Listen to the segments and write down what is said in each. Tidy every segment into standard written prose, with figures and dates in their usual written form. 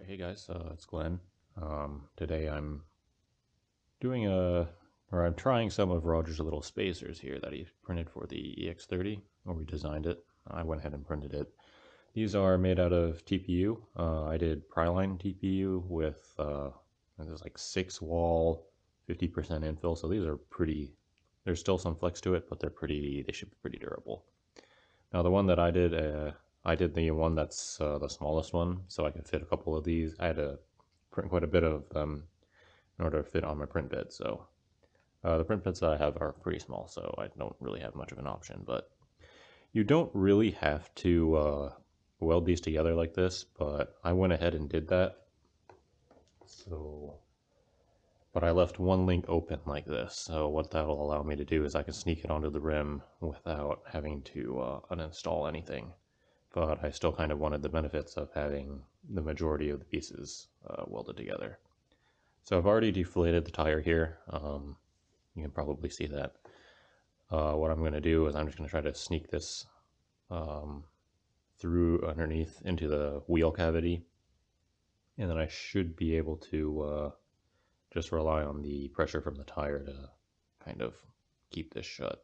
Hey guys, it's Glenn. Today I'm I'm trying some of Roger's little spacers here that he printed for the EX30, or we designed it. I went ahead and printed it. These are made out of TPU. I did Pryline TPU with, there's like 6 wall, 50% infill, so these are pretty, there's still some flex to it, but they should be pretty durable. Now the one that I did the one that's the smallest one, so I could fit a couple of these. I had to print quite a bit of them in order to fit on my print bed. So the print beds that I have are pretty small, so I don't really have much of an option. But you don't really have to weld these together like this, but I went ahead and did that. But I left one link open like this. So what that will allow me to do is I can sneak it onto the rim without having to uninstall anything. But I still kind of wanted the benefits of having the majority of the pieces welded together. So I've already deflated the tire here. You can probably see that. What I'm going to do is I'm just going to try to sneak this through underneath into the wheel cavity. And then I should be able to just rely on the pressure from the tire to kind of keep this shut.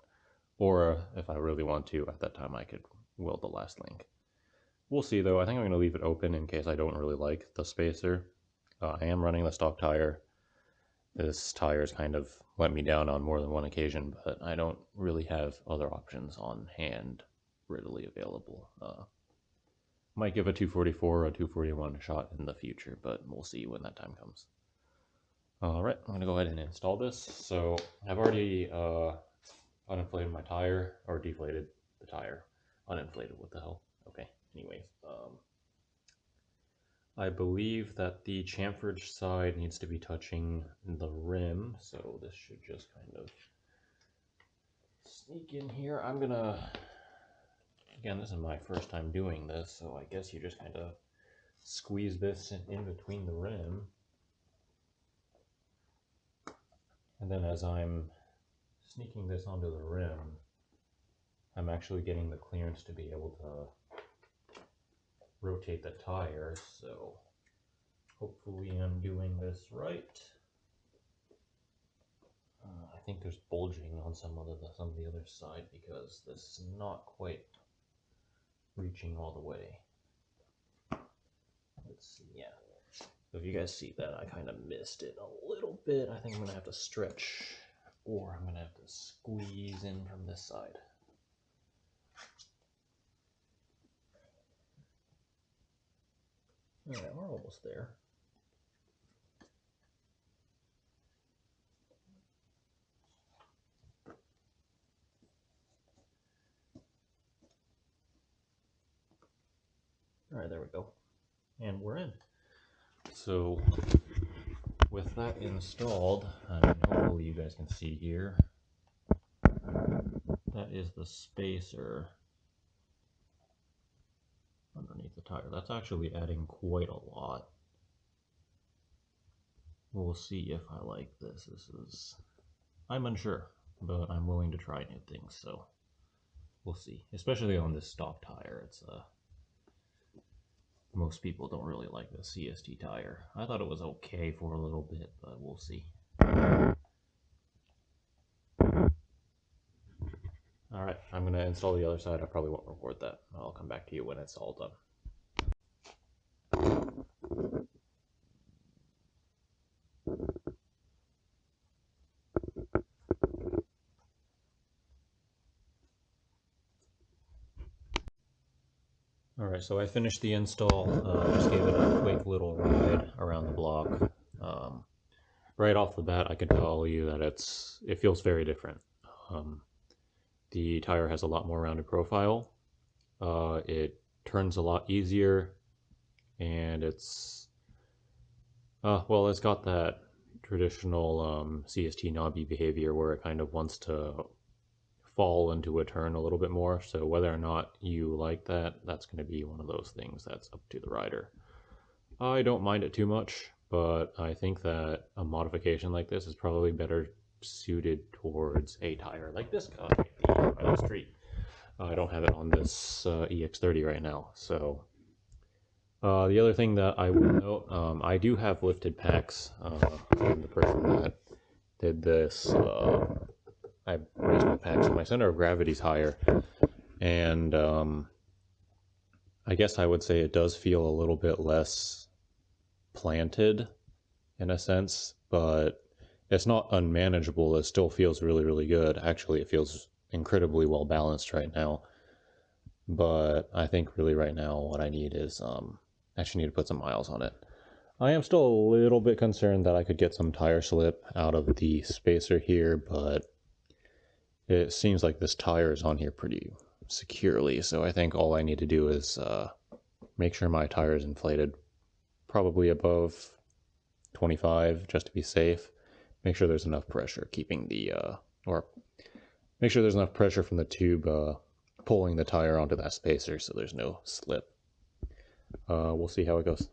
Or if I really want to, at that time I could weld the last link. We'll see though. I think I'm going to leave it open in case I don't really like the spacer. I am running the stock tire. This tire's kind of let me down on more than one occasion, but I don't really have other options on hand readily available. Might give a 244 or a 241 a shot in the future, but we'll see when that time comes. Alright, I'm going to go ahead and install this. So I've already uninflated my tire, or deflated the tire. Uninflated, what the hell? Okay, anyways. I believe that the chamfered side needs to be touching the rim, so this should just kind of sneak in here. I'm gonna, again, this is my first time doing this, so I guess you just kind of squeeze this in between the rim. And then as I'm sneaking this onto the rim, I'm actually getting the clearance to be able to rotate the tire, so hopefully I'm doing this right. I think there's bulging on some of the other side because this is not quite reaching all the way. Let's see, yeah. So if you guys see that, I kind of missed it a little bit. I think I'm gonna have to stretch, or I'm gonna have to squeeze in from this side. All right, we're almost there. All right, there we go. And we're in. So with that installed, hopefully you guys can see here, that is the spacer underneath the tire. That's actually adding quite a lot. We'll see if I like this. I'm unsure, but I'm willing to try new things, so we'll see. Especially on this stock tire, most people don't really like the CST tire. I thought it was okay for a little bit, but we'll see. Alright, I'm going to install the other side. I probably won't record that. I'll come back to you when it's all done. Alright, so I finished the install. Just gave it a quick little ride around the block. Right off the bat, I can tell you that it feels very different. The tire has a lot more rounded profile. It turns a lot easier, and it's got that traditional CST knobby behavior where it kind of wants to fall into a turn a little bit more. So whether or not you like that, that's going to be one of those things that's up to the rider. I don't mind it too much, but I think that a modification like this is probably better suited towards a tire like this guy right on the street. I don't have it on this EX30 right now, so The other thing that I will note, I do have lifted packs from the person that did this. I raised my pack, so my center of gravity is higher, and I guess I would say it does feel a little bit less planted in a sense, but it's not unmanageable. It still feels really, really good. Actually, it feels incredibly well balanced right now. But I think really right now what I need is actually need to put some miles on it. I am still a little bit concerned that I could get some tire slip out of the spacer here, but it seems like this tire is on here pretty securely, so I think all I need to do is make sure my tire is inflated probably above 25 just to be safe. Make sure there's enough pressure keeping the, or make sure there's enough pressure from the tube pulling the tire onto that spacer so there's no slip. We'll see how it goes.